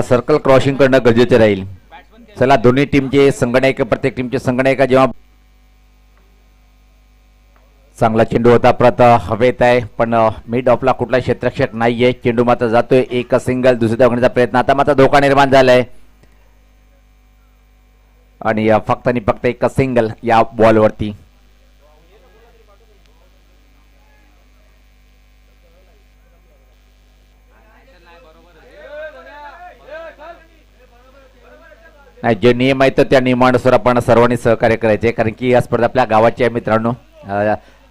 Circle crossing करणं गरजेचं राहील. चला दोन्ही टीमचे संगणक प्रत्येक टीमचे संगणक जेव्हा चांगला चेंडू होता परत हवेत आहे पण मिड ऑफला कुठला क्षेत्ररक्षक नाहीये. चेंडू मात्र जातोय एक सिंगल दुसऱ्या धावण्याचा प्रयत्न आता मात्र धोका निर्माण झालाय आणि फक्त आणि फक्त एक सिंगल या बॉलवरती. नाही जे नियम आहेत त्या नियमानुसार आपण सर्वांनी सहकार्य करायचे कारण की या स्पर्धा आपल्या गावाची आहे मित्रांनो.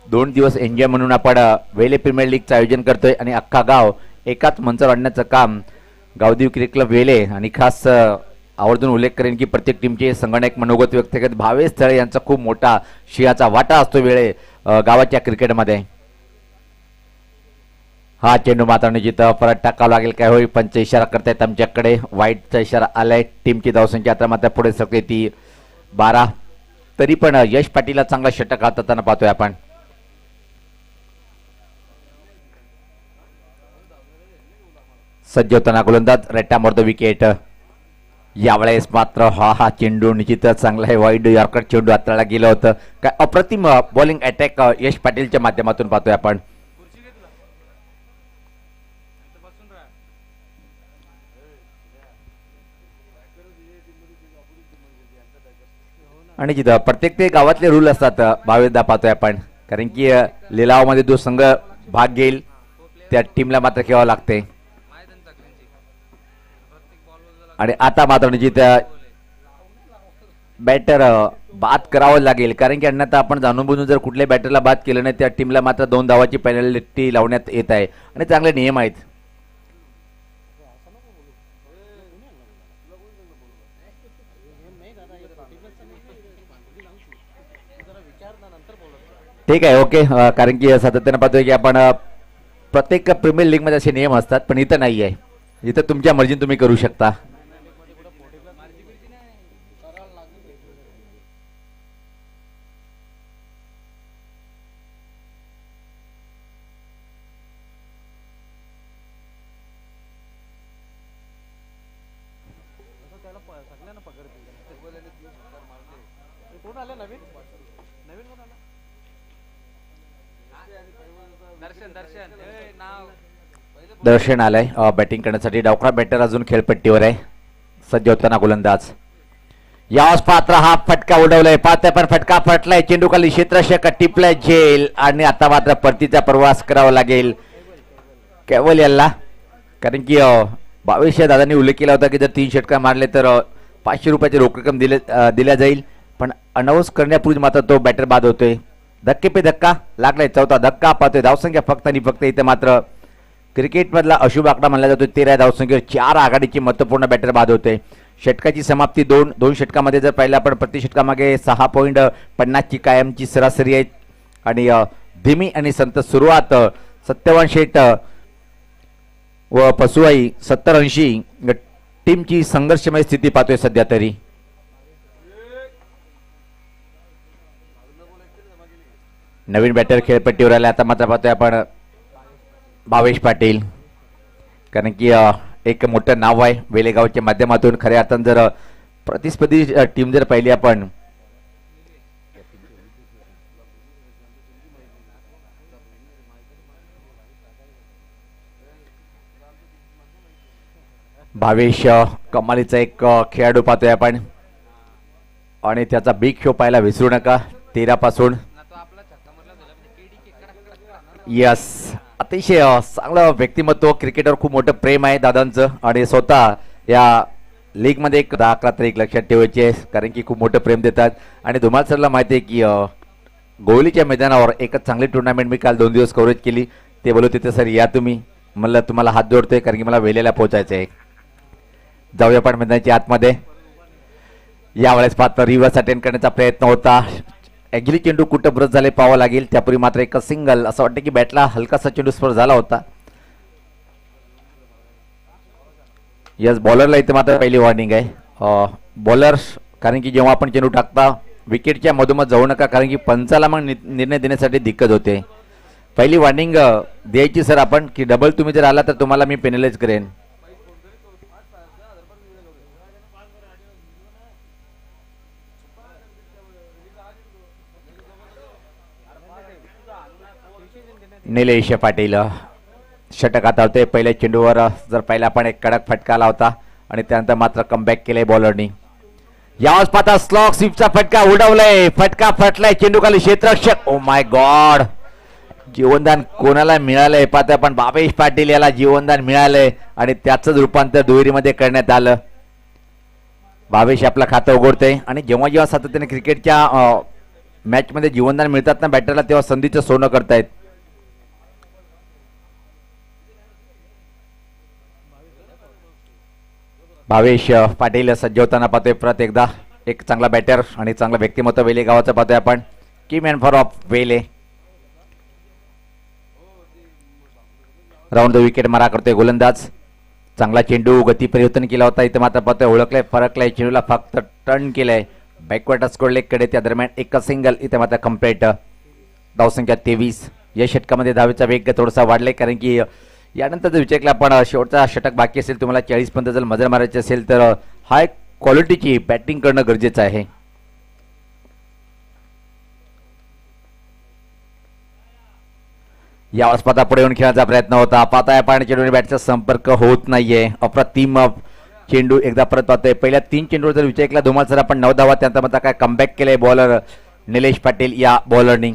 2 दिवस एन्जॉय म्हणून आपण वेले प्रीमियर लीगचं आयोजन करतोय आणि अख्खा गाव एकाच मंचावर आणण्याचं काम गावदेव क्रिकेट क्लब वेले आणि खास आवर्जून उल्लेख करेन की प्रत्येक टीमचे संगणक मनोगत व्यक्त करत भावेश स्थळे यांचा खूप मोठा सिंहाचा वाटा असतो वेळे गावाच्या क्रिकेटमध्ये. हा चेंडू मात्र निश्चित परत टाकावा लागेल काय होईल पंच इशारा करतायत आमच्याकडे. वाईटचा इशारा आलाय. टीमची धावसंख्या आता मात्र पुढे सरकते ती 12. तरी पण यश पाटीलला चांगला षटक हाताळताना पाहतोय आपण. सज्ज होताना गोलंदाज रेटामोर द विकेट. यावेळेस मात्र हा चेंडू निश्चितच चांगला आहे. वाईड यॉर्कर चेंडू हाताळला गेलं होतं. काय अप्रतिम बॉलिंग अटॅक यश पाटीलच्या माध्यमातून पाहतोय आपण. आणि जिथं प्रत्येक ते गावातले रूल असतात भावेदा पाहतोय आपण कारण की लिलावामध्ये जो संघ भाग घेईल त्या टीमला मात्र खेळावं लागते. आणि आता मात्र निश्चित बॅटर बाद करावं लागेल कारण की अन्यथा आपण जाणून बुजून जर कुठल्या बॅटरला बाद केलं नाही त्या टीमला मात्र 2 धावाची पेनल्टी लावण्यात येत आहे आणि चांगले नियम आहेत. ठीक आहे ओके. कारण की सातत्यानं पाहतोय की आपण प्रत्येक प्रीमियर लीग मध्ये असे नियम असतात पण इथं नाही आहे. इथं तुमच्या मर्जीने तुम्ही करू शकता. दर्शन आलंय बॅटिंग करण्यासाठी. डावखा बॅटर अजून खेळपट्टीवर आहे. सज्ज होताना गोलंदाज. यावेळेस पात्र हा फटका उडवलाय. पाहताय पण फटका फटलाय. चेंडू खाली क्षेत्ररक्षक टिपलाय झेल आणि आता मात्र परतीचा प्रवास करावा लागेल केवल याला कारण की 22 दादांनी उल्लेख केला होता की जर 3 षटकार मारले तर 500 रुपयाची रोख रक्कम दिल्या जाईल पण अनाऊन्स करण्यापूर्वी मात्र तो बॅटर बाद होतोय. धक्के पे धक्का लागलाय. चौथा धक्का पाहतोय. धावसंख्या फक्त आणि फक्त इथे मात्र क्रिकेटमधला अशुभ आकडा मानला जातो. 13 धावसंख्येवर 4 आघाडीची महत्त्वपूर्ण बॅटर बाद होते. षटकाची समाप्ती 2 षटकामध्ये जर पाहिलं आपण प्रति षटकामागे 6.50 ची कायमची सरासरी आहे आणि धीमी आणि संत सुरुवात 57 शेट व पसुवाई 70-80 टीमची संघर्षमय स्थिती पाहतोय सध्या तरी. नवीन बॅटर खेळपट्टीवर आले. आता मात्र पाहतोय आपण भावेश पाटील कारण की एक मोठं नाव आहे वेलेगावच्या माध्यमातून. खऱ्या अर्थानं जर प्रतिस्पर्धी टीम जर पाहिली आपण भावेश कमालीचा एक खेळाडू पाहतोय आपण आणि त्याचा बिग शो पाहायला विसरू नका 13 पासून. यस अतिशय चांगलं व्यक्तिमत्व. क्रिकेटवर खूप मोठं प्रेम आहे दादांचं आणि स्वतः या लीग मध्ये 10-11 तारीख लक्षात ठेवायचे कारण की खूप मोठं प्रेम देतात. आणि धुमाल सरला माहिती आहे की गोवलीच्या मैदानावर एक चांगली टुर्नामेंट मी काल 2 दिवस कव्हरेज केली. ते बोलत होते सर या तुम्ही. म्हणलं तुम्हाला हात जोडतोय कारण की मला वेलेला पोहोचायचं आहे. जाऊया पण मैदानाच्या आतमध्ये. यावेळेस पात्र रिव्हर्स अटेंड करण्याचा प्रयत्न होता. ॲक्च्युली चेंडू कुठं ब्रश झाले पाहावं लागेल. त्यापूर्वी मात्र एक सिंगल. असं वाटतं की बॅटला हलकासा चेंडू स्पर्श झाला होता. यस बॉलरला इथे मात्र पहिली वॉर्निंग आहे. बॉलर कारण की जेव्हा आपण चेंडू टाकता विकेटच्या मधोमध जाऊ नका कारण की पंचाला मग निर्णय देण्यासाठी दिक्कत होते. पहिली वॉर्निंग द्यायची सर आपण की डबल तुम्ही जर आला तर तुम्हाला मी पेनलाइज करेन. निलेश पाटील षटक हातावते. पहिल्या चेंडूवर जर पहिला पण एक कडक फटका आला होता आणि त्यानंतर मात्र कमबॅक केले बॉलरनी. यावेळेस पाहता स्लॉग स्वीपचा फटका उडवलाय, फटका फटलाय, चेंडू खाली क्षेत्ररक्षक. ओ माय गॉड, जीवनदान कोणाला मिळालंय पाहता पण भावेश पाटील याला जीवनदान मिळालंय आणि त्याच रूपांतर दुहेरीमध्ये करण्यात आलं. भावेश आपलं खातं उघडतंय आणि जेव्हा जेव्हा सातत्याने क्रिकेटच्या मॅच मध्ये जीवनदान मिळतात ना बॅटरला, तेव्हा संधीचं सोनं करतायत. भावेश पाटील सज्ज होताना पाहतोय. परत एकदा एक चांगला बॅटर आणि चांगला व्यक्तिमत्व वेले गावाचं पाहतोय आपण. की मॅन फॉर ऑफ वेले. राऊंड द विकेट मारा करतोय गोलंदाज. चांगला चेंडू गती परिवर्तन केला होता, इथे मात्र पाहतोय ओळखलंय, फरकलाय, चेंडूला फक्त टर्न केलंय बॅकवर्ड स्कोर लेग कडे. त्या दरम्यान एक सिंगल, इथे मात्र कम्प्लीट. धावसंख्या 23. या षटकामध्ये धावेचा वेग थोडासा वाढलाय कारण की यानंतर जर विचार केला आपण शेवटचा षटक बाकी असेल, तुम्हाला 40 पर्यंत जर मजल मारायची असेल तर हाय क्वालिटीची बॅटिंग करणं गरजेचं आहे. या स्पर्धा पुढे येऊन खेळण्याचा प्रयत्न होता. पाहताय आपण चेंडूने बॅटचा संपर्क होत नाहीये. अप्रतिम चेंडू एकदा परत पाहतोय. पहिल्या 3 चेंडूवर जर विचार केला धुमाल सर आपण 9 धावा, त्यानंतर मात्र काय कमबॅक केलंय बॉलर निलेश पाटील या बॉलरनी.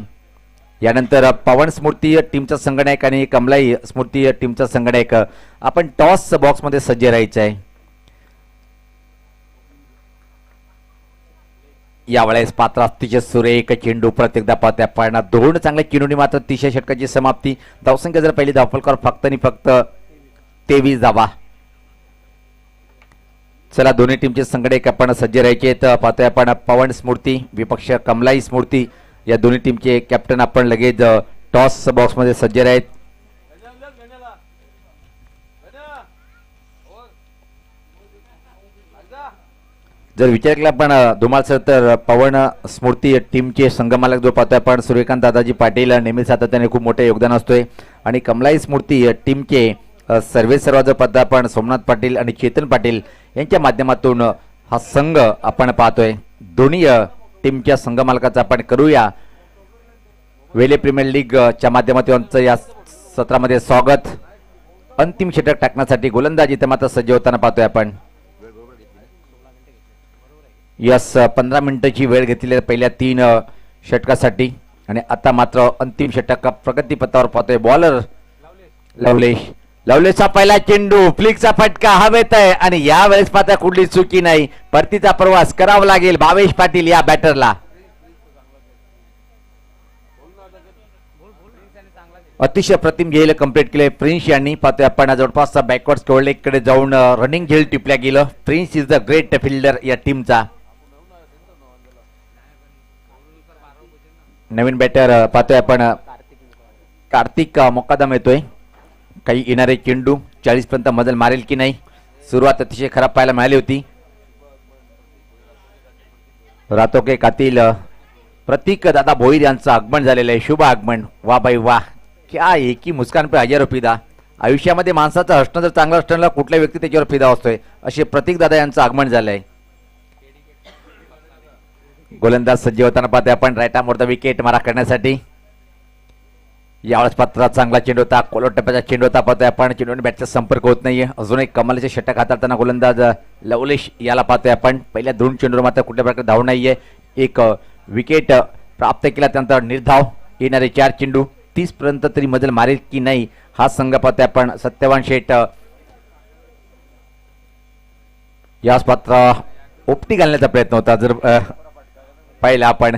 यानंतर पवन स्मृती टीमचा संघनायक आणि कमलाई स्मृती टीमचा संघनायक आपण टॉस बॉक्समध्ये सज्ज राहायचं आहे. यावेळेस पात्र अतिशय सुरेख चेंडू परत एकदा पाहतोय आपण. 2 चांगल्या चेंडूनी मात्र 30 षटकाची समाप्ती. धावसंख्या जर पहिली धावफलकावर फक्त आणि फक्त 23 धावा. चला दोन्ही टीमचे संघटक आपण सज्ज राहायचे. तर पाहतोय आपण पवन स्मृती विपक्ष कमलाई स्मृती या दोन्ही टीमचे कॅप्टन आपण लगेच टॉस बॉक्स मध्ये सज्ज आहेत. जर विचार केला आपण धुमाल सर तर पवन स्मृती टीमचे संघमालक जो पाहतोय आपण सूर्यकांत दादाजी पाटील नेहमी सातत्याने खूप मोठे योगदान असतोय आणि कमलाई स्मृती टीमचे सर्वेसर्वा जो पाहतोय आपण सोमनाथ पाटील आणि चेतन पाटील यांच्या माध्यमातून हा संघ आपण पाहतोय. दोन्ही टीमच्या संघमालकाचा आपण करूया वेले प्रीमियर लीग च्या माध्यमातून या सत्रामध्ये स्वागत. अंतिम षटक टाकण्यासाठी गोलंदाज इथे मात्र सज्ज होताना पाहतोय आपण. यस 15 मिनिटाची वेळ घेतलेली पहिल्या 3 षटकासाठी आणि आता मात्र अंतिम षटक प्रगतीपथावर पाहतोय. बॉलर लवलेशचा पहिला चेंडू, फ्लिकचा फटका हवेत आहे आणि यावेळेस पाहता कुठली चुकी नाही. परतीचा प्रवास करावा लागेल भावेश पाटील या बॅटरला. अतिशय प्रतिम गेलं कंप्लीट केले प्रिन्स यांनी. पाहतोय आपण जवळपास बॅकवर्ड स्कोर लेग कडे जाऊन रनिंग झेल टिपल्या गेलं. Prince is the great fielder या टीमचा. नवीन बॅटर पाहतोय आपण कार्तिक मुकादम येतोय. काही येणारे चेंडू 40 पर्यंत मजल मारेल की नाही. सुरुवात अतिशय खराब पाहायला मिळाली होती. रातो के कातील प्रतीक दादा भोईर यांचं आगमन झालेलं आहे. शुभ आगमन. वाह भाई वाह, क्या एक ही मुस्कान पे हजारो फिदा. आयुष्यामध्ये माणसाचं हसणं जर चांगलं असणं कुठल्या व्यक्ती त्याच्यावर फिदा असतोय, असे प्रतीक दादा यांचं आगमन झालंय. गोलंदाज सज्ज होताना पाहते आपण राईट आर्मवरचा विकेट मारा करण्यासाठी. यावेळेस पात्र चांगला चेंडू होता, कोलट टप्प्याचा चेंडू होता. पाहतोय आपण चेंडूने बॅटचा संपर्क होत नाहीये. अजून एक कमालीचे षटक हाताळताना गोलंदाज लवलेश याला पाहतोय आपण. पहिल्या 2 चेंडूवर मात्र कुठल्या प्रकारे धाव नाहीये. एक विकेट प्राप्त केला, त्यानंतर निर्धाव. येणारे 4 चेंडू 30 पर्यंत तरी मजल मारेल की नाही हा संघ पाहतोय आपण. सत्यवान शेठ यास पात्र ओपटी घालण्याचा प्रयत्न होता. जर पाहिलं आपण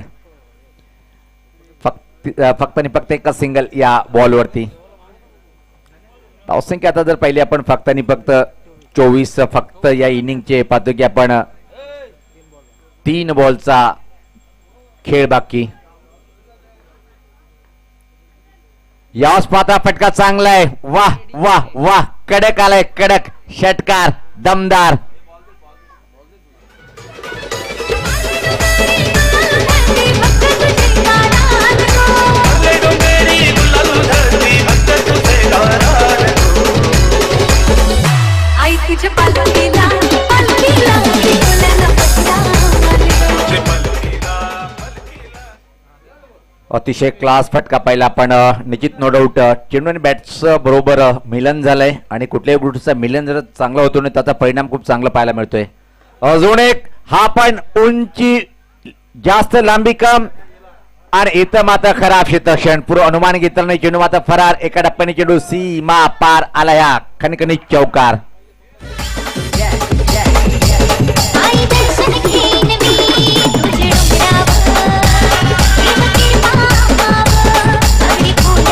फक्त आणि फक्त एक सिंगल या बॉलवरती. धावसंख्या आता जर पाहिली आपण फक्त आणि फक्त 24. फक्त या इनिंगचे पाहतो की आपण 3 बॉलचा खेळ बाकी. यास पाहता फटका चांगला आहे. वाह वाह वाह, कडक आलाय, कडक षटकार, दमदार. अतिशय क्लास फटका पाहिला पण निश्चित नो डाऊट चेंडू आणि बॅट्स बरोबर मिलन झालंय आणि कुठल्याही गोष्टीचं मिलन जर चांगलं होतो ना त्याचा परिणाम खूप चांगला पाहायला मिळतोय. अजून एक हा पण उंची जास्त लांबी कम आणि इथं मात्र खराब क्षेत्रक्षण पूर्व अनुमान घेतलं नाही. चेंडू मात्र फरार. एका टप्प्याने चेंडू सीमा पार आला या खणखणीत चौकार.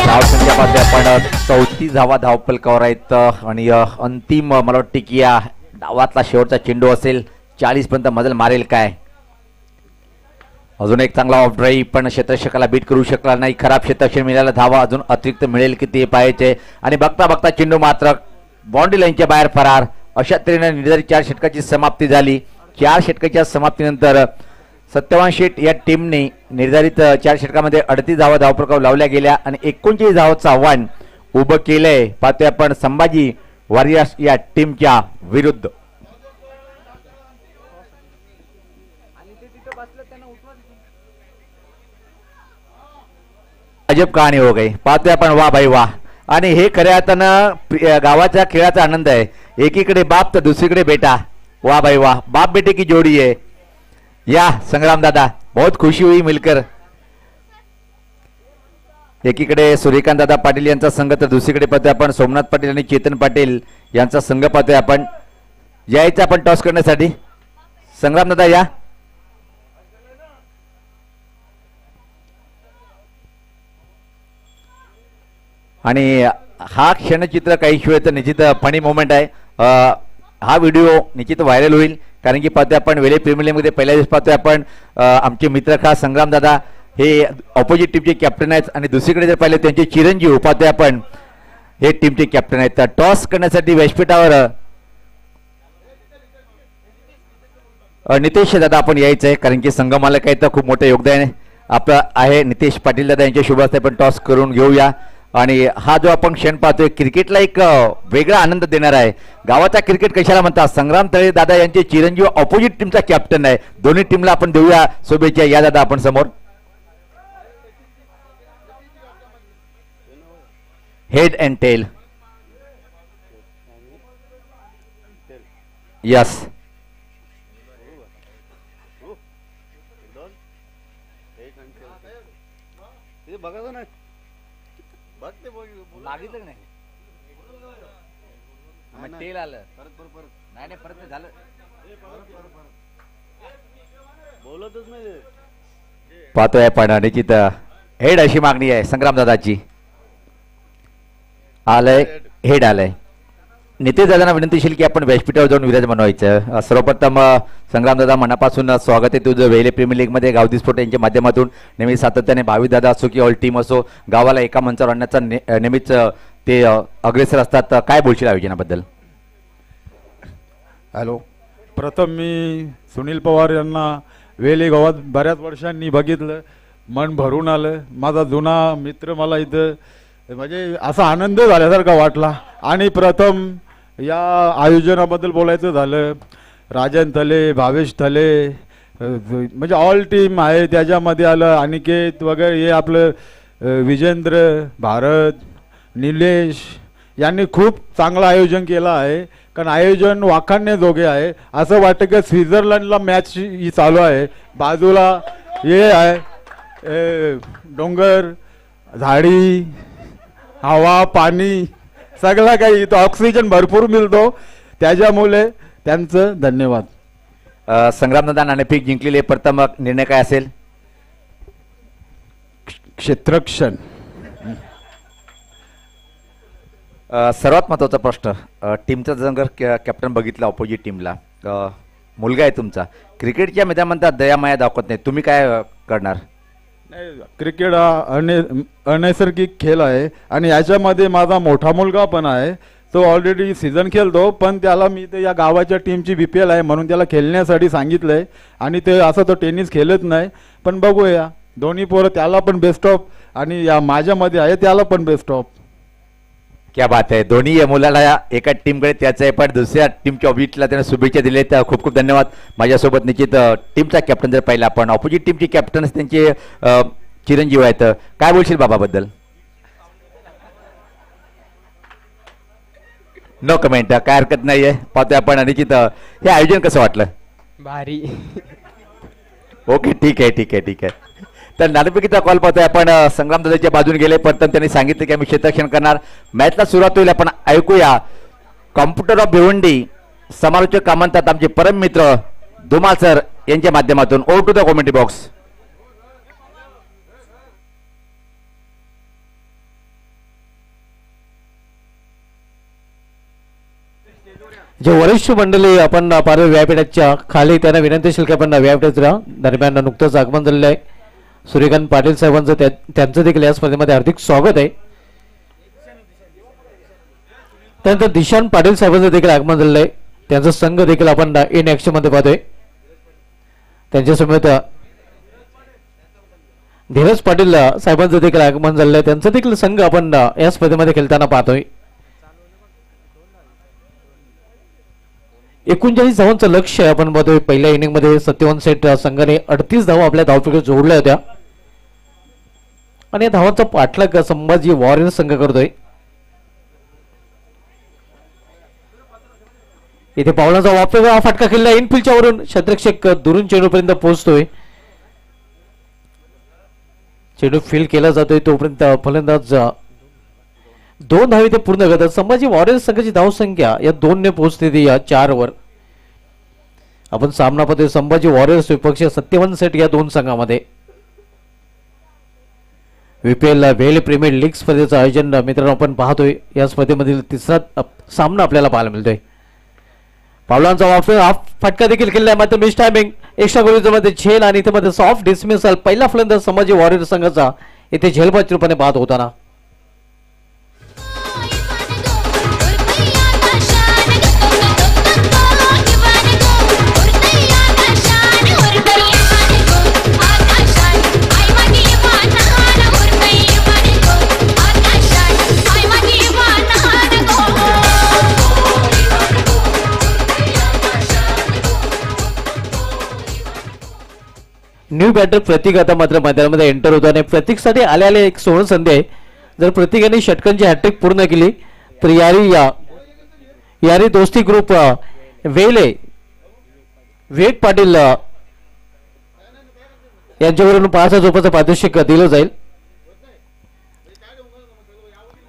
धावसंख्या पाहतोय आपण 34 धावा धावपलकावर आहेत आणि अंतिम मला वाटते की या डावातला शेवटचा चेंडू असेल 40 पर्यंत मजल मारेल काय. अजून एक चांगला ऑफ ड्राईव्ह पण क्षेत्ररक्षकाला बीट करू शकला नाही. खराब क्षेत्ररक्षण मिळाला. धावा अजून अतिरिक्त मिळेल की ते पाहायचे आणि बघता बघता चेंडू मात्र बाउंड्री लाईनच्या बाहेर फरार. अशा तऱ्हेने निर्धारित 4 षटकाची समाप्ती झाली. 4 षटकाच्या समाप्तीनंतर सत्यवान शेठ या टीमने निर्धारित 4 षटकामध्ये 38 धावा धावपलकावर लावल्या गेल्या आणि 39 धावांचं आव्हान उभं केलंय. पाहतोय आपण संभाजी वॉरियर्स या टीमच्या विरुद्ध. अजब कहाणी हो गई. पाहतोय आपण वा भाई वा. आणि हे खऱ्या अर्थानं गावाच्या खेळाचा आनंद आहे. एकीकडे बाप तर दुसरीकडे बेटा. वाह भाई वाह. बाप बेटे की जोड़ी है. या संग्राम दादा बहुत खुशी हुई मिलकर. एकीकडे सूर्यकांत दादा पाटील यांचा संघ तर दुसरीकडे पाहतोय आपण सोमनाथ पाटील आणि चेतन पाटील यांचा संघ पाहतोय आपण. यायचं आपण टॉस करण्यासाठी. संग्राम दादा या. आणि हा क्षणचित्र काही शिवाय तर निश्चित फनी मोमेंट आहे. हा व्हिडिओ निश्चित व्हायरल होईल कारण की पाहतोय आपण वेले प्रीमियर लीग मध्ये पहिल्या दिवस पाहतोय आपण आमचे मित्र खास संग्राम दादा हे ऑपोजिट टीमचे कॅप्टन आहेत आणि दुसरीकडे जर पाहिले त्यांचे चिरंजीव पाहतोय आपण हे टीमचे कॅप्टन आहेत. तर टॉस करण्यासाठी व्यासपीठावर नितेश दादा आपण यायचं आहे कारण की संघ मालक आहे तर खूप मोठं योगदान आपलं आहे. नितेश पाटील दादा यांच्या शुभ हस्ते आपण टॉस करून घेऊया. आणि हा जो आपण क्षण पाहतोय क्रिकेटला एक वेगळा आनंद देणार आहे. गावाचा क्रिकेट कशाला म्हणतात. संग्राम तळे दादा यांचे चिरंजीव ऑपोजिट टीमचा कॅप्टन आहे. दोन्ही टीमला आपण देऊया शुभेच्छा. या दादा आपण समोर. Head and tail. यस. मागितलं नाही तेल आलं नाही परत झालं बोलतच नाही. पाहतोय पण निश्चित हेड अशी मागणी आहे संग्राम दादाची. आलंय हेड आलंय. नितेश दादांना विनंतीशील की आपण व्यासपीठावर जाऊन विराजमान व्हायचं. सर्वप्रथम संग्राम दादा मनापासून स्वागत आहे तुझं वेले प्रीमियर लीग मध्ये. गावदी स्पोर्ट यांच्या माध्यमातून नेहमी सातत्याने भावी दादा असो की ऑल टीम असो गावाला एका मंचावर आणण्याचा नेहमीच ते अग्रेसर असतात. काय बोलशील आयोजनाबद्दल. हॅलो. प्रथम मी सुनील पवार यांना वेले गावात बऱ्याच वर्षांनी बघितलं. मन भरून आलं. माझा जुना मित्र मला इथं म्हणजे असा आनंद झाल्यासारखा वाटला. आणि प्रथम या आयोजनाबद्दल बोलायचं झालं राजन थले भावेश थले म्हणजे ऑल टीम आहे त्याच्यामध्ये आलं. अनिकेत वगैरे हे आपलं विजेंद्र भारत निलेश यांनी खूप चांगलं आयोजन केलं आहे. कारण आयोजन वाखाणण्याजोगे आहे. असं वाटतं की स्वित्झर्लंडला मॅच ही चालू आहे. बाजूला हे आहे डोंगर झाडी हवा पाणी सगळं काही इथं ऑक्सिजन भरपूर मिळतो. त्याच्यामुळे त्यांचं धन्यवाद. संग्रामदादा नाणेफेक जिंकलेले प्रथम निर्णय काय असेल. क्षेत्रक्षण. सर्वात महत्त्वाचा प्रश्न टीमचा जर कॅप्टन बघितला ऑपोजिट टीमला मुलगा आहे तुमचा क्रिकेटच्या मैदान म्हणतात दयामाया दाखवत नाही तुम्ही काय करणार. क्रिकेट हा अनैसर्गिक खेळ आहे आणि याच्यामध्ये माझा मोठा मुलगा पण आहे. तो ऑलरेडी सीझन खेळतो पण त्याला मी ते या गावाच्या टीमची BPL आहे म्हणून त्याला खेळण्यासाठी सांगितलं आहे. आणि ते असं तो टेनिस खेळत नाही पण बघूया दोन्ही पोरं त्याला पण बेस्ट ऑफ आणि या माझ्यामध्ये आहे त्याला पण बेस्ट ऑफ. क्या बात आहे. दोन्ही या मुलाला एका टीमकडे त्याचं आहे पण दुसऱ्या टीमच्या ऑब्जेक्टला त्याने शुभेच्छा दिल्या. तर खूप खूप धन्यवाद. माझ्यासोबत निश्चित टीमचा कॅप्टन जर पाहिला आपण ऑपोजिट टीमचे कॅप्टन त्यांचे चिरंजीव आहेत. काय बोलशील बाबाबद्दल? नो कमेंट, काय हरकत नाहीये. पाहतोय आपण अनिकेत, हे आयोजन कसं वाटलं? भारी. ओके, ठीक आहे ठीक आहे ठीक आहे. तर नाणेफेकीचा कॉल पाहतोय आपण. संग्राम दादाच्या बाजूने गेले पण त्यांनी सांगितलं की आम्ही क्षेत्ररक्षण करणार. मॅचला सुरुवात होईल. आपण ऐकूया कॉम्प्युटर ऑफ भिवंडी समालोचक का म्हणतात आमचे परम मित्र धुमाल सर यांच्या माध्यमातून. Over to the commentary box. जे वरिष्ठ मंडळी आपण पारवे व्यासपीठाच्या खाली त्यांना विनंती असेल की आपण व्यासपीठाच्या दरम्यान नुकतंच आगमन झालेलं आहे. सूर्यकांत पाटील साहेबांचं त्यांचं देखील या स्पर्धेमध्ये हार्दिक स्वागत आहे. त्यानंतर दिशांत पाटील साहेबांचं देखील आगमन झालेलं आहे. त्यांचा संघ देखील आपण इन ऍक्शन मध्ये पाहतोय. त्यांच्यासमोर धीरज पाटील साहेबांचं देखील आगमन झालेलं आहे. त्यांचा देखील संघ आपण या स्पर्धेमध्ये खेळताना पाहतोय. 39 धावांचं लक्ष आपण पाहतोय. पहिल्या इनिंग मध्ये सत्यवान सेठ संघाने 38 धावा आपल्या धावफलकात जोडल्या होत्या आणि या धावांचा पाठलाग संभाजी वॉरियर संघ करतोय. इथे पावलाचा वापर फटका खेळला इनफिल्डच्या वरून क्षेत्ररक्षक दुरून चेंडूपर्यंत पोहोचतोय. चेंडू फील्ड केला जातोय तोपर्यंत फलंदाज 2 धावे ते पूर्ण करतात. संभाजी वॉरियर्स संघाची धावसंख्या या 2 ने पोहोचते या 4 वर. आपण सामना पाहतोय संभाजी वॉरियर्स विपक्ष सत्यवान सेठ या 2 संघामध्ये. VPL वेल प्रीमियर लीग स्पर्धेचं आयोजन मित्रांनो आपण पाहतोय. या स्पर्धेमधील तिसरा सामना आपल्याला पाहायला मिळतोय. पावलांचा वापर फटका देखील केलेला मात्र मिस टायमिंग एक्स्ट्रा गोलमध्ये झेल आणि इथे मध्ये सॉफ्ट डिसमिसल. पहिला फलंदाज संभाजी वॉरियर्स संघाचा इथे झेलबाज रूपाने बाद होताना. न्यू बॅटर प्रतीक आता मात्र मैदानामध्ये एंटर होतो आणि प्रतीकसाठी आले एक सोळं संधी आहे. जर प्रतीकाने षटकांची हॅट्रिक पूर्ण केली तर यारी दोस्ती ग्रुप विवेक पाटील यांच्यावरून 5,000 रुपयाचं पारितोषिक दिलं जाईल.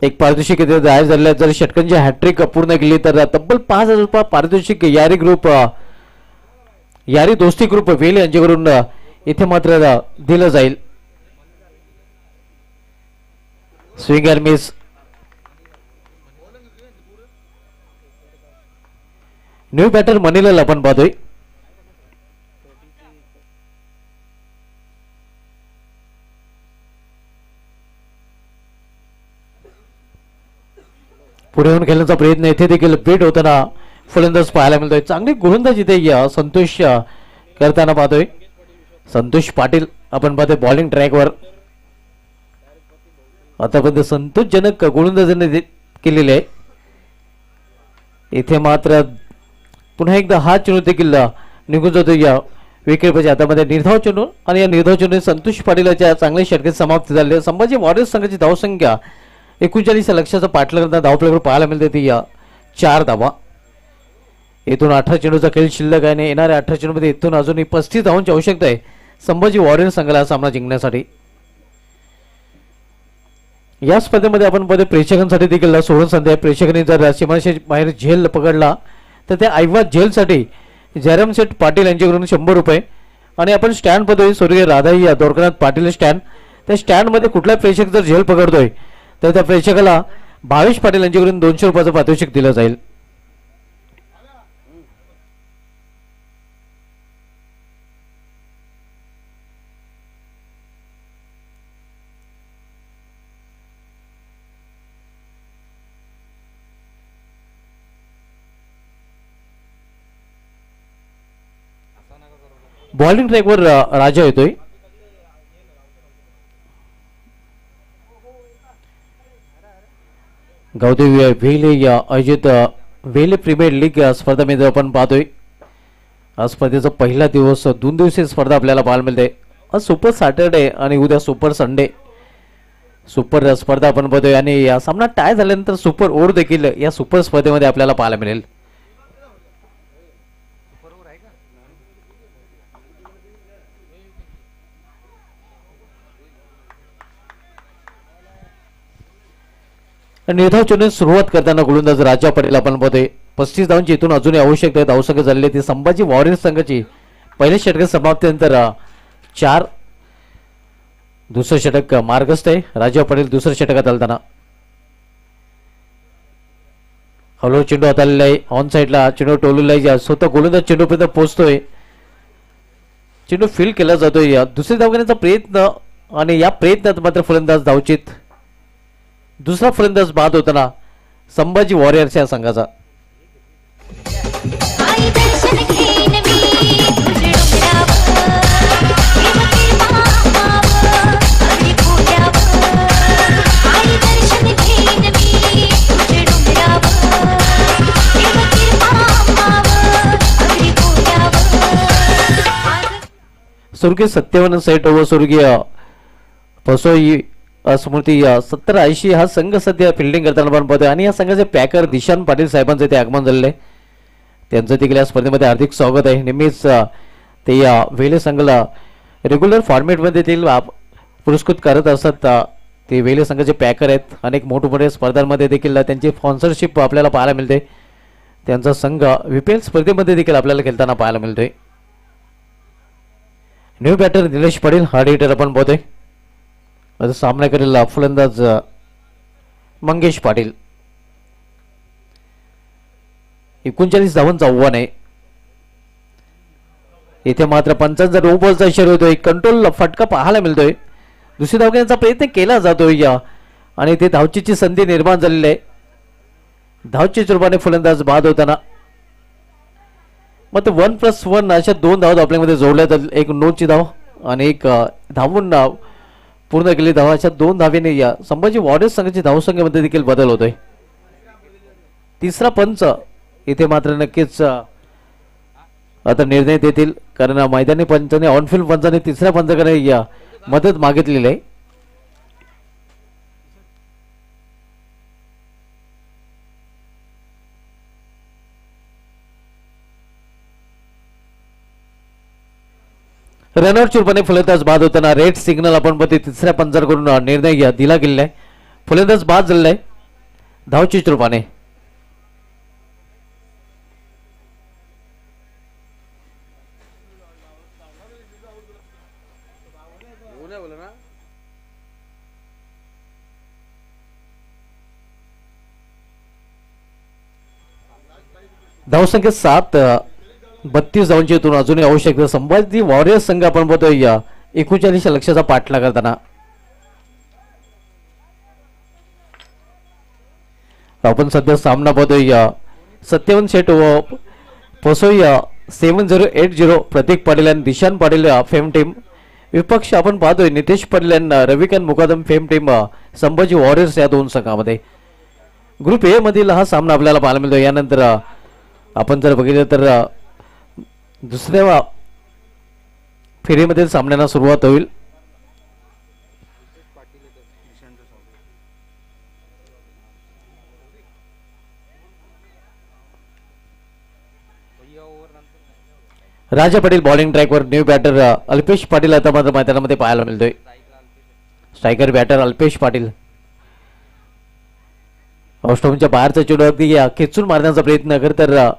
एक पारितोषिक जाहीर झालेलं. जर षटकांची हॅट्रिक पूर्ण केली तर तब्बल 5,000 रुपये पारितोषिक यारी दोस्ती ग्रुप वेल यांच्याकडून इथे मात्र दिलं जाईल. Swing and miss. New batter Manilal आपण पाहतोय. पुढे येऊन खेळण्याचा प्रयत्न इथे देखील बीट होताना फलंदाज पाहायला मिळतोय. चांगली गोलंदाज इथे संतोष करताना पाहतोय. संतोष पाटील आपण पाहतोय बॉलिंग ट्रॅकवर. आतापर्यंत संतोषजनक गोलंदाजीने केलेले आहे. इथे मात्र पुन्हा एकदा हा चेंडू देखील निघून जातो या विकेटच्या हातामध्ये. निर्धाव चेंडू आणि या निर्धाव चेंडू संतोष पाटीलच्या चांगल्या षटकात समाप्त झाले. संभाजी वॉरियर्स संघाची धावसंख्या 39 लक्षाचा पाठलाग करताना धावफलकावर पाहायला मिळते ती 4 धावा. इथून 18 चेंडूचा खेळ शिल्लक आहे आणि येणाऱ्या 18 चेंडूमध्ये इथून अजूनही 35 धावांची आवश्यकता आहे संभाजी वॉरियर्स संघाला सामना जिंकण्यासाठी. या स्पर्धेमध्ये आपण मध्ये प्रेक्षकांसाठी देखील सोडून संधी आहे. प्रेक्षकांनी जर सीमारेषे बाहेर झेल पकडला तर त्या ऐवा झेलसाठी जयराम सेठ पाटील यांच्याकडून 100 रुपये आणि आपण स्टँड पद्धती स्वर्गीय राधाई द्वारकानाथ पाटील स्टँड. त्या स्टँडमध्ये कुठला प्रेक्षक जर झेल पकडतोय तर त्या प्रेक्षकाला भावेश पाटील यांच्याकडून 200 रुपयाचं पारितोषिक दिलं जाईल. बॉलिंग ट्रॅकवर राजा येतोय. गौदेवी वेले आयोजित वेले प्रीमियर लीग स्पर्धेमध्ये आपण पाहतोय. आज स्पर्धेचा पहिला दिवस 2 दिवसीय स्पर्धा आपल्याला पाहायला मिळते. आज सुपर सॅटरडे आणि उद्या सुपर संडे सुपर स्पर्धा आपण बघतोय आणि या सामना टाय झाल्यानंतर सुपर ओव्हर देखील या सुपर स्पर्धेमध्ये आपल्याला पाहायला मिळेल. निर्धाव चेंडू सुरुवात करताना गोलंदाज राजा पटेल आपण बघतोय 35 धावांची इथून अजूनही आवश्यक धावसंख्या झालेली ती संभाजी वॉरियर्स संघाची पहिल्या षटक समाप्तीनंतर 4 दुसरं षटक मार्गस्थ आहे. राजा पटेल दुसऱ्या षटकात आलताना हळू चेंडू हाताळलेला आहे. ऑन साईडला चेंडू टोललेला आहे. स्वतः गोलंदाज चेंडूपर्यंत पोहोचतोय. चेंडू फील्ड केला जातोय. दुसरी धाव घेण्याचा प्रयत्न आणि या प्रयत्नात मात्र फलंदाज धावचित. दुसरा फलंदाज बाद होताना संभाजी वॉरियर्स या संघाचा. स्वर्गीय सत्यवान सेठ व स्वर्गीय पसोई स्मृती 70-80 हा संघ सध्या फिल्डिंग करताना आपण पाहतोय आणि या संघाचे पॅकर दिशान पाटील साहेबांचे ते आगमन झालेले आहे. त्यांचं देखील या स्पर्धेमध्ये हार्दिक स्वागत आहे. नेहमीच ते या वेले संघाला रेग्युलर फॉर्मॅटमध्ये देखील पुरस्कृत करत असतात. ते वेले संघाचे पॅकर आहेत. अनेक मोठमोठ्या स्पर्धांमध्ये देखील त्यांची स्पॉन्सरशिप आपल्याला पाहायला मिळते. त्यांचा संघ VPL स्पर्धेमध्ये देखील आपल्याला खेळताना पाहायला मिळतोय. New batter Nilesh Patil hard hitter आपण पाहतोय. आता सामना करेल फलंदाज मंगेश पाटील. 39 धावांचा आव्हान आहे. इथे मात्र 55 नो बॉलचा इशारा होतोय. कंट्रोल फटका पाहायला मिळतोय. दुसरी धाव घेण्याचा प्रयत्न केला जातोय आणि ते धावचीची संधी निर्माण झालेली आहे. धावचीच रूपाने फलंदाज बाद होताना मग 1+1 अशा 2 धावा आपल्यामध्ये जोडल्या तर एक नोची धाव आणि एक धावून पूर्ण केली धावा अशा 2 धावेने या संभाजी वॉरियर्स संघाची धावसंख्येमध्ये देखील बदल होतोय. तिसरा पंच इथे मात्र नक्कीच आता निर्णय देतील कारण मैदानी पंचाने ऑनफिल्ड पंचाने तिसऱ्या पंचाकडे या मदत मागितलेली आहे. रनआउट रूपाने फलंदाज बाद होताना रेड सिग्नल आपण बघते तिसऱ्या पंचाकडून निर्णय दिला गेलेला आहे. फलंदाज बाद झालेला आहे धावचीच रूपाने. धावसंख्या 7 32 धावांची इथून अजूनही आवश्यक. संभाजी वॉरियर्स संघ आपण बघतोय 39 लक्षाचा पाठला करताना. आपण सध्या सामना पाहतोय सत्यवन शेठ व पसोई 7080 प्रतीक पाटील आणि दिशान पाटील फेम टीम. विपक्ष आपण पाहतोय नितेश पाटील आणि Ravikant Mukadam fame team Sambhaji warriors या 2 संघामध्ये. ग्रुप ए मधील हा सामना आपल्याला पाहायला मिळतो. यानंतर आपण जर बघितलं तर दुसऱ्या फेरीमध्ये सामन्यांना सुरुवात होईल. राजा पाटील बॉलिंग ट्रॅकवर न्यू बॅटर अल्पेश पाटील आता मात्र मैदानामध्ये पाहायला मिळतोय. स्ट्रायकर बॅटर अल्पेश पाटील ऑस्ट्रोमच्या बाहेरचा चेंडू अगदी खेचून मारण्याचा प्रयत्न करत तर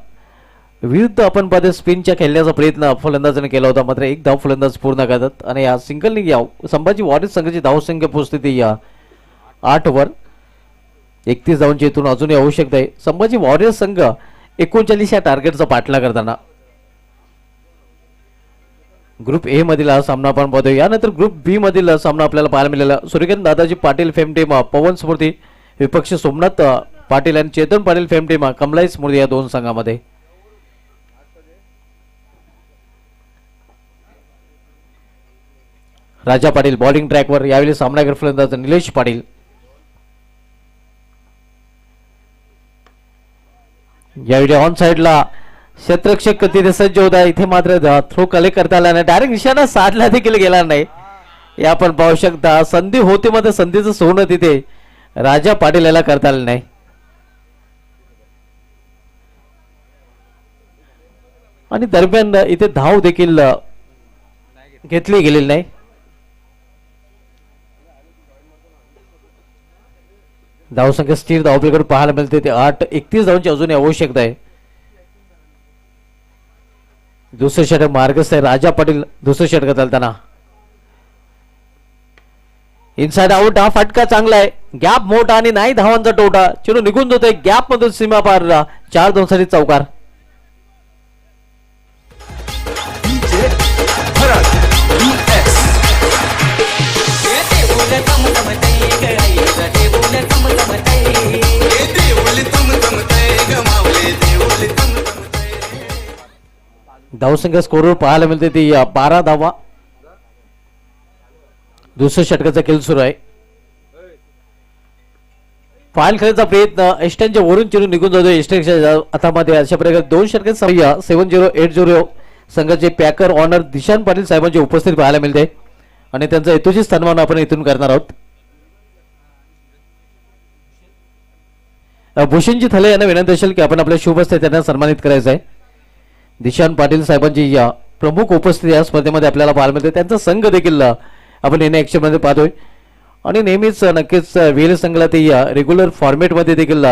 विरुद्ध आपण पाहतो स्पिनच्या खेळण्याचा प्रयत्न फलंदाजाने केला होता. मात्र एक धाव फलंदाज पूर्ण करतात आणि या सिंगलने संभाजी वॉरियर्स संघाची धावसंख्या पोहोचते ती 8 वर. 31 धावांची इथून अजूनही आवश्यकता आहे. संभाजी वॉरियर्स संघ 39 या टार्गेटचा पाठला करताना. ग्रुप ए मधील हा सामना आपण पाहतो. यानंतर ग्रुप बी मधील सामना आपल्याला पाहायला मिळाला. सूर्यकांत दादाजी पाटील फेम टीम पवन स्मृती विपक्ष सोमनाथ पाटील आणि चेतन पाटील फेम टीम कमलाई स्मृती या 2 संघामध्ये. राजा पाटील बॉलिंग ट्रॅकवर यावेळी सामनागर फलंदाज निलेश पाटील. यावेळी ऑन साइडला क्षेत्ररक्षक तिथे सज्ज होता. इथे मात्र थ्रो कलेक्ट करता आला नाही. डायरेक्ट निशाणा साधला देखील गेला नाही. हे आपण पाहू शकता. संधी होते मात्र संधीचं सोनं तिथे राजा पाटील याला करता आलं नाही. आणि दरम्यान इथे धाव देखील घेतली गेलेली नाही. धावसंख्या स्थिर धावपलीकडे पाहायला मिळते. ते 8-31 धावांची अजूनही आवश्यकता आहे. दुसरं षटक मार्गस्थ आहे. राजा पाटील दुसरं षटक चालताना इनसाइड आउट. हा फटका चांगला आहे. गॅप मोठा आणि नाही धावांचा टोटा. चेंडू निघून जातोय गॅप मधून सीमा पार. 4-2 साठी चौकार. धावसंख्या स्कोरवर पाहायला मिळते ती 12 धावा. दुसऱ्या षटकाचा खेळ सुरू आहे. फाईल खेळायचा प्रयत्न एस्टनच्या वरून चेंडू निघून जातो एस्टनच्या हातामध्ये. अशा प्रकारे 2 षटकात 7080 संघाचे पॅकर ऑनर दिशान पाटील साहेबांची उपस्थिती पाहायला मिळते आणि त्यांचा हेतूची सन्मान आपण इथून करणार आहोत. भूषणजी थले यांना विनंती असेल की आपण आपल्या शुभ हस्ते त्यांना सन्मानित करायचं आहे. दिशान पाटील साहेबांची या प्रमुख उपस्थिती या स्पर्धेमध्ये आपल्याला पाहायला मिळते. त्यांचा संघ देखील आपण येणे ऍक्शन मध्ये पाहतोय आणि नेहमीच नक्कीच वेल संघाला ते या रेग्युलर फॉर्मॅटमध्ये देखील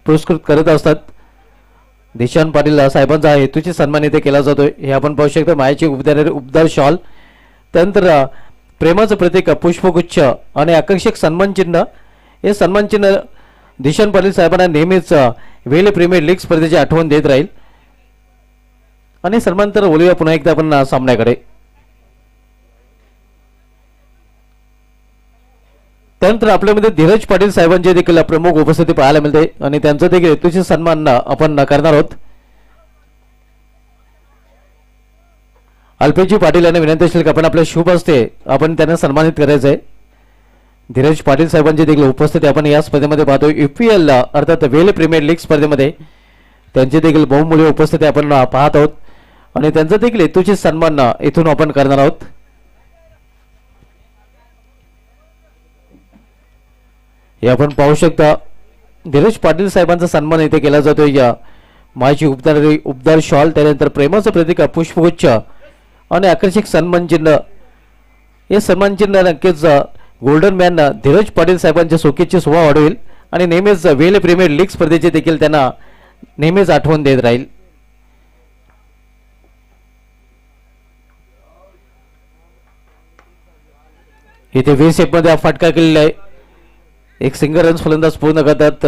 पुरस्कृत करत असतात. दिशान पाटील साहेबांचा हेतूची सन्मान इथे केला जातोय. हे आपण पाहू शकता. मायाची उबदार शॉल, त्यानंतर प्रेमाचं प्रतीक पुष्पगुच्छ आणि आकर्षक सन्मान चिन्ह. हे सन्मान चिन्ह दिशान पाटील साहेबांना नेहमीच वेल प्रीमियर लीग स्पर्धेची आठवण देत राहील. आणि सन्मानंतर बोलूया पुन्हा एकदा आपण सामन्याकडे. त्यानंतर आपल्यामध्ये धीरज पाटील साहेबांचे देखील प्रमुख उपस्थिती पाहायला मिळते आणि त्यांचा देखील हेतूची सन्मान आपण करणार आहोत. अल्पेशजी पाटील यांना विनंती असेल की आपण आपल्या शुभ हस्ते आपण त्यांना सन्मानित करायचं आहे. धीरज पाटील साहेबांची देखील उपस्थिती आपण या स्पर्धेमध्ये पाहतो. UPL अर्थात वेल प्रीमियर लीग स्पर्धेमध्ये त्यांची देखील बहुमूल्य उपस्थिती आपण पाहत आहोत आणि त्यांचा देखील हेतूची सन्मान इथून आपण करणार आहोत. हे आपण पाहू शकता. धीरज पाटील साहेबांचा सन्मान इथे केला जातोय. या मायची उबदार शॉल, त्यानंतर प्रेमाचं प्रतीक पुष्पगुच्छ आणि आकर्षक सन्मान चिन्ह. हे सन्मान चिन्ह नक्कीच गोल्डन मॅन धीरज पाटील साहेबांच्या सोकेची शोभा वाढवेल आणि नेहमीच वेल प्रीमियर लीग स्पर्धेची देखील त्यांना नेहमीच आठवण देत राहील. इथे 20 मध्ये हा फटका केलेला आहे. एक सिंगल रन्स फलंदाज पूर्ण करतात.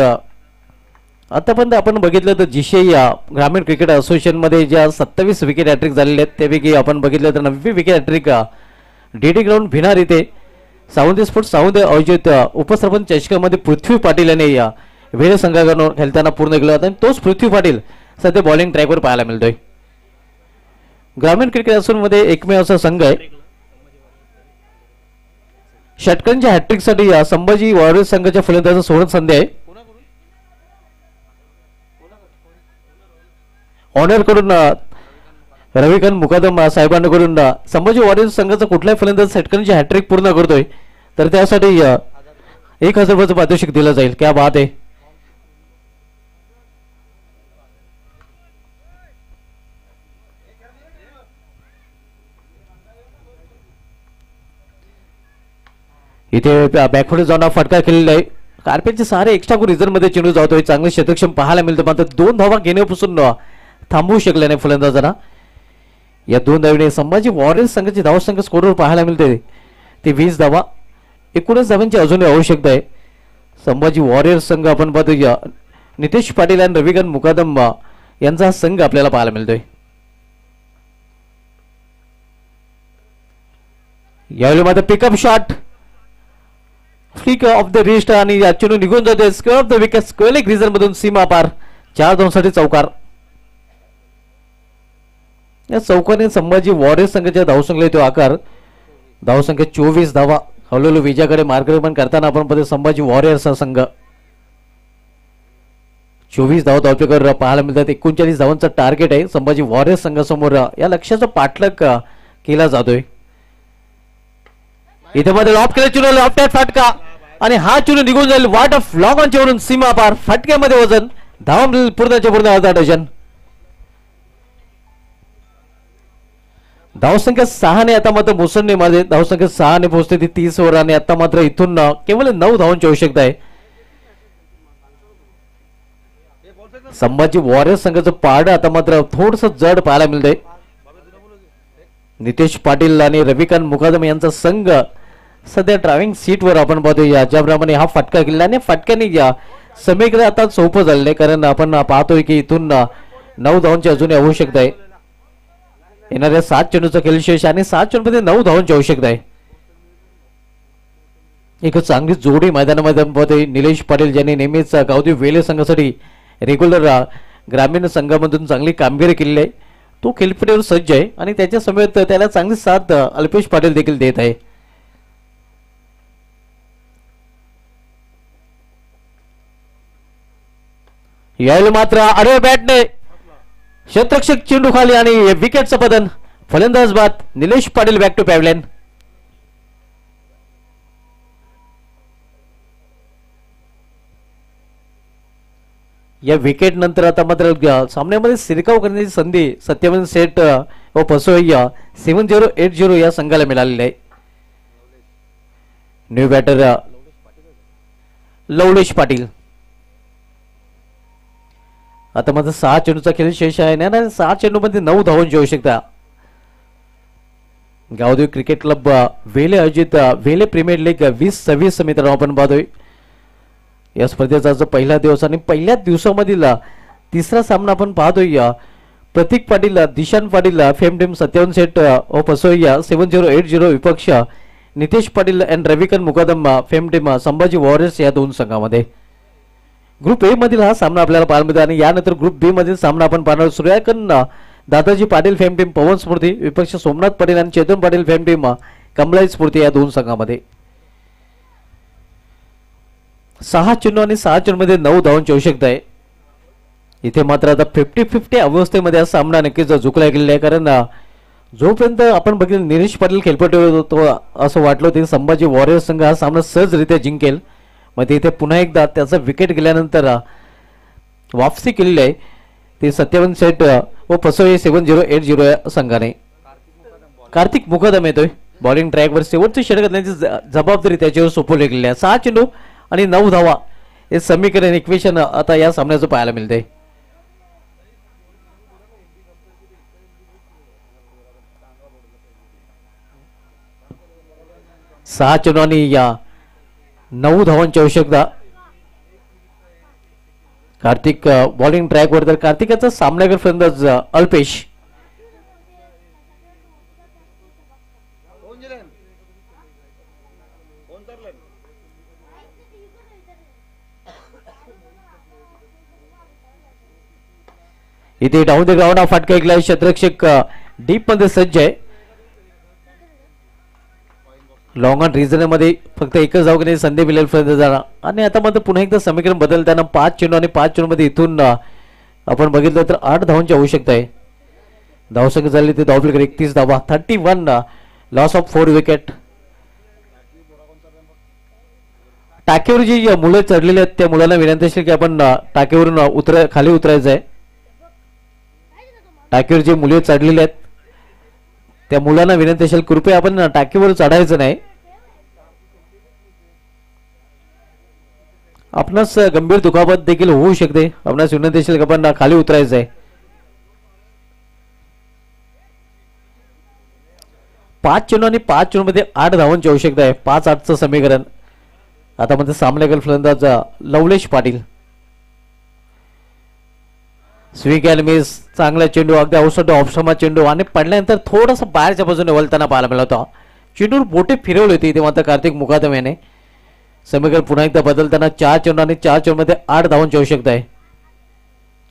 आतापर्यंत आपण बघितलं तर GCI ग्रामीण क्रिकेट असोसिएशन मध्ये ज्या 27 विकेट हॅट्रिक झालेल्या आहेत त्यापैकी आपण बघितलं तर 90 wicket hat trick DD ground Bhinar इथे सावंत स्पोर्ट्स सावंत आयोजित उपसरपंच चषकामध्ये पृथ्वी पाटील यांनी या वेळ संघाकडून खेळताना पूर्ण केला होता आणि तोच पृथ्वी पाटील सध्या बॉलिंग ट्रॅकवर पाहायला मिळतोय. ग्रामीण क्रिकेट असोसिएशन मध्ये एकमेव असा संघ आहे. षटकांच्या हॅट्रिकसाठी संभाजी वॉरियर्स संघाच्या फलंदाजाचा सोडत संधी आहे. ऑनर कडून रविकांत मुकादम साहेबांकडून संभाजी वॉरियर्स संघाचा कुठलाही फलंदाज षटकांची हॅट्रिक पूर्ण करतोय तर त्यासाठी 1000 रुपयाचं पारितोषिक दिलं जाईल. क्या बात आहे. इथे बॅकफुट जाऊन फटका केलेला आहे. कार्पेटचे सारे एक्स्ट्रा रिझर्व मध्ये चेंडू जातोय. चांगले क्षेत्रक्षम पाहायला मिळतं मात्र 2 धावा घेण्यापासून थांबवू शकले नाही फलंदाजांना. या 2 धावांनी संभाजी वॉरियर्स संघाची धावसंख्या स्कोरवर पाहायला मिळते ते 20 धावा. 19 धावांची अजूनही आवश्यकता आहे. संभाजी वॉरियर्स संघ आपण पाहतो नितेश पाटील आणि रविकांत मुकादम यांचा संघ आपल्याला पाहायला मिळतोय. यावेळी मात्र pickup shot flick of the wrist आणि चेंडू निघून जाते. Square of the wicket square reason मधून सीमा पार. 4-2 साठी चौकार. या चौकाने संभाजी वॉरियर्स संघाच्या धावसंख्येला येतो आकार. धावसंख्या 24 धावा. हळूहळू विजयाकडे मार्गक्रमण करताना आपण पाहतो संभाजी वॉरियर्स संघ 24 धावपैकीवर पाहायला मिळतात. 39 धावांचं टार्गेट आहे संभाजी वॉरियर्स संघासमोर. या लक्ष्याचा पाठलाग केला जातोय. इथे मध्ये लॉप केला चुनो, लॉफ्ट फटका आणि हा चुनो निघून जाईल वाट ऑफ लॉग ऑन वरून सीमा पार. फटक्यामध्ये वजन धावा पूर्णच्या पूर्ण अर्धा डझन. धावसंख्या 6 ने आता मात्र मुसंडीमध्ये धावसंख्या 6 ने पोहोचते ती 30 ओव्हर आणि आता मात्र इथून केवळ 9 धावांची आवश्यकता आहे. संभाजी वॉरियर्स संघाचं पारडं आता मात्र थोडस जड पाहायला मिळतंय. नितेश पाटील आणि रविकांत मुकादम यांचा संघ सध्या ड्रायव्हिंग सीटवर आपण पाहतोय. ज्याप्रमाणे हा फटका केला आणि फटक्याने या समीकडे आता सोपं झालेलं आहे, कारण आपण पाहतोय की इथून 9 धावांची अजूनही आवश्यकता आहे. येणाऱ्या 7 चेंडूचा खेळ शेष आणि 7 चेंडूमध्ये 9 धावांची आवश्यकता आहे. एक चांगली जोडी मैदानामध्ये पाहतोय. निलेश पाटील ज्यांनी नेहमीच गावदेव वेले संघासाठी रेग्युलर ग्रामीण संघामधून चांगली कामगिरी केलेली आहे, तो खेळपट्टीवर सज्ज आहे आणि त्याच्या समेत त्याला चांगली साथ अल्पेश पाटील देखील देत आहे. यावेळी मात्र आडव्या बॅटने क्षेत्ररक्षक चेंडू खाली आणि विकेटचं पतन. फलंदाज बाद Nilesh Patil back to pavilion. या विकेट नंतर आता मात्र सामन्यामध्ये शिरकाव करण्याची संधी सत्यवन सेट व पसोय्या 7080 या संघाला मिळालेली आहे. New batter Lavlesh Patil. आता मात्र 6 चेंडूचा खेळ शेष आहे ना. 6 चेंडू मध्ये 9 धावांची आवश्यकता. गावदेव क्रिकेट क्लब वेले आयोजित वेले प्रीमियर लीग 2026 मित्रांनो आपण पाहतोय. या स्पर्धेचा जो पहिला दिवस आणि पहिल्याच दिवसामधील तिसरा सामना आपण पाहतोय. प्रतीक पाटील, दिशांत पाटील, फेम टीम सत्यवन सेट व पसोय्या 7080 विपक्ष Nitesh Patil and Ravikant Mukadam fame team Sambhaji warriors या 2 संघामध्ये. ग्रुप ए मधील हा सामना आपल्याला पाहायला मिळतो आणि यानंतर ग्रुप बी मधील सामना आपण पाहणार. सूर्यकांत दादाजी पाटील फेम टीम पवन स्फूर्ती विपक्ष सोमनाथ पाटील आणि चेतन पाटील फेम टीम कमलाई स्फूर्ती या 2 संघामध्ये. 6 चेंडू आणि 6 चेंडूमध्ये 9 धावांची आवश्यकता आहे. इथे मात्र आता 50-50 अवस्थेमध्ये हा सामना नक्कीच झुकला गेलेला आहे, कारण जोपर्यंत आपण बघितलं निलेश पाटील खेळपट्टीवर होतो असं वाटलं होतं संभाजी वॉरियर्स संघ हा सामना सहजरित्या जिंकेल. मग इथे पुन्हा एकदा त्याचा विकेट गेल्यानंतर वापसी केलेली आहे ते 57 सेट व पसोये 7080 या संघाने. कार्तिक मुकादम येतोय बॉलिंग ट्रॅकवर. शेवटची षटक करण्याची जबाबदारी त्याच्यावर सोपवली गेलेली आहे. 6 चेंडू आणि 9 धावा हे समीकरण इक्वेशन आता या सामन्याचं पाहायला मिळते. सहा चेंडू आणि या 9 धावांची आवश्यकता. कार्तिक बॉलिंग ट्रॅकवर, तर कार्तिकाचा सामनागर फलंदाज अल्पेश. इथे डाऊन द ग्राउंड हा फटका ऐकला. क्षेत्ररक्षक डीप मध्ये सज्ज आहे. लॉंग ऑन रिझन मध्ये फक्त एकच धाव घेण्याची संधी मिळेल फलंदाजाला. आणि आता मात्र पुन्हा एकदा समीकरण बदलताना 5 चेंडू आणि 5 चेंडू मध्ये इथून आपण बघितलं तर 8 धावांची आवश्यकता आहे. धावसंख्या झाली ते धावपैकी 31 धावा. 31 लॉस ऑफ 4 विकेट. टाकीवर जी मुलं चढलेली आहेत त्या मुलांना विनंती असेल की आपण टाकीवरून खाली उतरायचं आहे. टाकीवर जे मुले चढलेले आहेत त्या मुलांना विनंती असेल कृपया आपण टाकीवर चढायचं नाही. आपणास गंभीर दुखापत देखील होऊ शकते. आपणास विनंती असेल की आपण खाली उतरायचं आहे. 5 चेंडू आणि 5 चेंडू मध्ये 8 धावांची आवश्यकता आहे. 5-8चं समीकरण. आता मध्ये सामन्यातील फलंदाज Lavlesh Patil. Swing and miss. चांगला चेंडू अगदी औषध ऑप्शमा चेंडू आणि पडल्यानंतर थोडासा बाहेरच्या बाजूने वळताना पाहायला मिळाला होता. चेंडूवर बोटे फिरवली होती इथे मात्र कार्तिक मुकादम याने. समीकरण पुन्हा एकदा बदलताना 4 चेंडू आणि 4 चेंडू मध्ये 8 धावांची आवश्यकता आहे.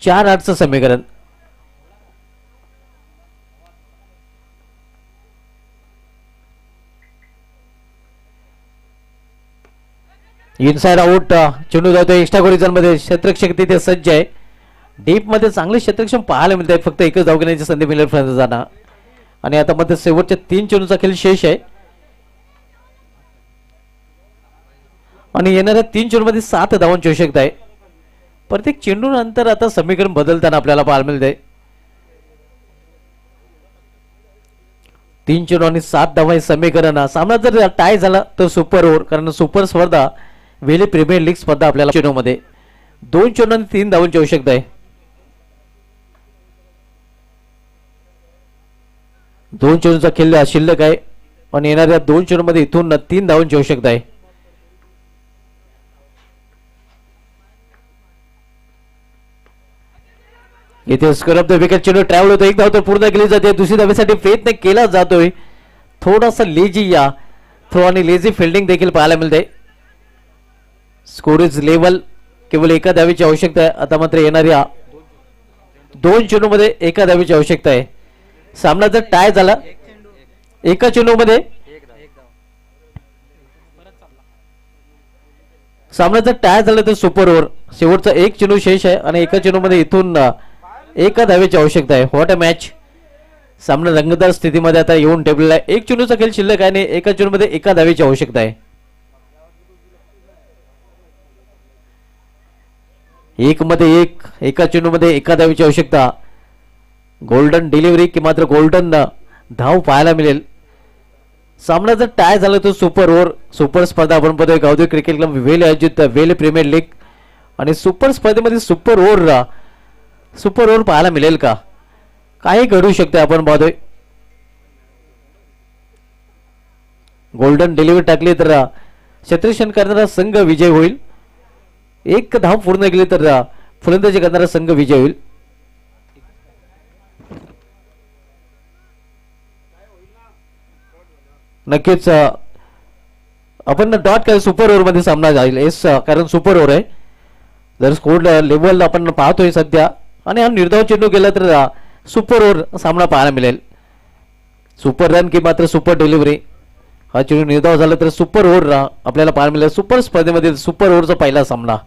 4-8चं समीकरण. Inside out. चेंडू जातोय एक्स्ट्रा कोरिजन मध्ये. क्षेत्ररक्षक तिथे सज्ज आहे. डीप मध्ये चांगले क्षेत्रक्षम पाहायला मिळत आहेत. फक्त एकच धाव घेण्याची संधी मिळेल फलंदाजांना. आणि आता मध्ये शेवटच्या 3 चेंडूचा खेळ शेष आहे आणि येणाऱ्या 3 चेंडूमध्ये 7 धावांची आवश्यकता आहे. प्रत्येक चेंडू नंतर आता समीकरण बदलताना आपल्याला पाहायला मिळते. 3 चेंडू आणि 7 धावा हे समीकरण. सामना जर टाय झाला तर सुपर ओव्हर, कारण सुपर स्पर्धा वेले प्रीमियर लीग स्पर्धा आपल्याला चेंडूमध्ये 2 चेंडू आणि 3 धावांची आवश्यकता आहे. 2 चेंडूचा खेळ शिल्लक आहे आणि येणाऱ्या 2 चेंडूमध्ये इथून 3 धावांची आवश्यकता आहे. इथे स्कोर ऑफ द विकेट चेंडू ट्रॅव्हल होतो. एक धाव तर पूर्ण केली जाते. दुसरी धावेसाठी प्रयत्न केला जातोय. थोडासा लेझी या थ्रो आणि लेझी फिल्डिंग देखील पाहायला मिळते. Score is level. केवळ एका धावेची आवश्यकता आहे. आता मात्र येणाऱ्या 2 चेंडूमध्ये एका धावेची आवश्यकता आहे. सामना जर टाय झाला एका चेंडूमध्ये, सामना जर टाय झाला तर सुपर ओव्हर. शेवटचा 1 चेंडू शेष आहे आणि एका चेंडूमध्ये इथून एका धावेची आवश्यकता आहे. What a match. सामना रंगतदार स्थितीमध्ये आता येऊन ठेवलेला आहे. 1 चेंडूचा खेळ शिल्लक आहे आणि एका चेंडूमध्ये एका धावेची आवश्यकता आहे. 1 मध्ये 1, एका चेंडूमध्ये एका धावेची आवश्यकता. गोल्डन डिलिव्हरी की मात्र गोल्डन धाव पाहायला मिळेल. सामना जर टाय झाला तर सुपर ओव्हर. सुपर स्पर्धा आपण पाहतोय गावदेवी क्रिकेट क्लब वेल आयोजित वेल प्रीमियर लीग आणि सुपर स्पर्धेमध्ये सुपर ओव्हर पाहायला मिळेल का? काही घडू शकते आपण पाहतोय. गोल्डन डिलिव्हरी टाकली तर क्षेत्ररक्षण करणारा संघ विजय होईल. 1 धाव पूर्ण केली तर फलंदाजी करणारा संघ विजय होईल. नक्कीच आपण डॉट काय सुपर ओव्हर मध्ये सामना जाईल. येस, कारण सुपर ओव्हर आहे. जर स्कोर लेवल आपण पाहतोय सध्या आणि हा निर्धाव चेंडू गेला तर सुपर ओव्हर सामना पाहायला मिळेल. सुपर रन की मात्र सुपर डिलिव्हरी. हा चेंडू निर्धाव झाला तर सुपर ओव्हर आपल्याला पाहायला मिळेल. सुपर स्पर्धेमध्ये सुपर ओव्हरचा पहिला सामना.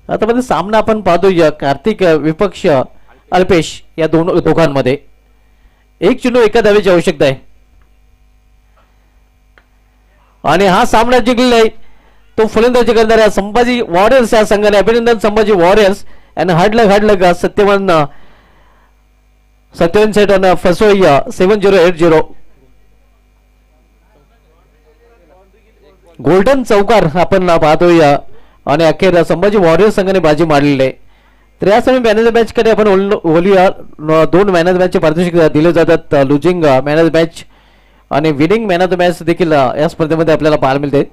आता मध्ये सामना आपण पाहतोय कार्तिक विपक्ष अल्पेश या दोघांमध्ये. 1 चेंडू एका धावेची आवश्यकता आहे आणि हा सामना जिंकलेला आहे तो फलंदाजी करणाऱ्या संभाजी वॉरियर्स या संघाने. अभिनंदन संभाजी वॉरियर्स आणि हार्डलक सत्यवान सेट आणि फसोई 7080. गोल्डन चौकार आपण पाहतोय आणि अखेर संभाजी वॉरियर्स संघाने बाजी मारलेली आहे. तर या समय मॅन ऑफ द मॅच कडे आपण बोलूया. 2 मॅन ऑफ द मॅचचे पारितोषिक दिले जातात. Losing man of the match आणि winning man of the match देखील या स्पर्धेमध्ये आपल्याला पाहायला मिळते.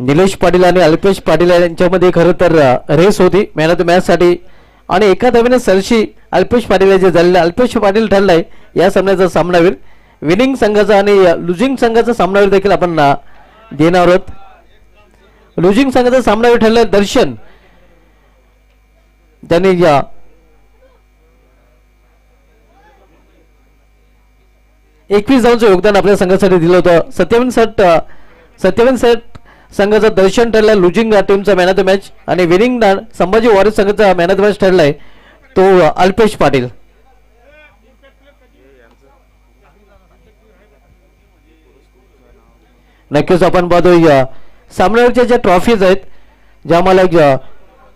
निलेश पाटील आणि अल्पेश पाटील यांच्यामध्ये खरं तर रेस होती मॅन ऑफ द मॅच साठी आणि एका धावेने सरशी अल्पेश पाटील जे झालेले. अल्पेश पाटील ठरलाय या सामन्याचा सामनावीर. विनिंग संघाचा आणि लुझिंग संघाचा सामनावीर देखील आपण देणार आहोत. लुझिंग संघाचा सामनावीर ठरलाय दर्शन. त्यांनी 21 धावांचं योगदान आपल्या संघासाठी दिलं होतं. 57 सेट संघाचा दर्शन ठरलाय लुझिंग टीमचा मॅन ऑफ द मॅच आणि विनिंग संभाजी वॉरियर्स संघाचा मॅन ऑफ द मॅच ठरलाय तो अल्पेश पाटील. नक्कीच आपण पाहतोय सामन्यावरच्या ज्या ट्रॉफीज आहेत ज्या मला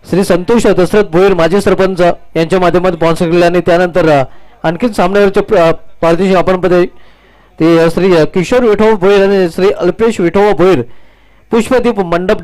श्री संतोष दशरथ भोईर माजी सरपंच यांच्या माध्यमातून स्पॉन्सर केले आणि त्यानंतर आणखीन सामन्यावरचे पारितोषिक आपण पाहतोय ते श्री किशोर विठोबा भोईर आणि श्री अल्पेश विठोबा भोईर पुष्पदीप मंडप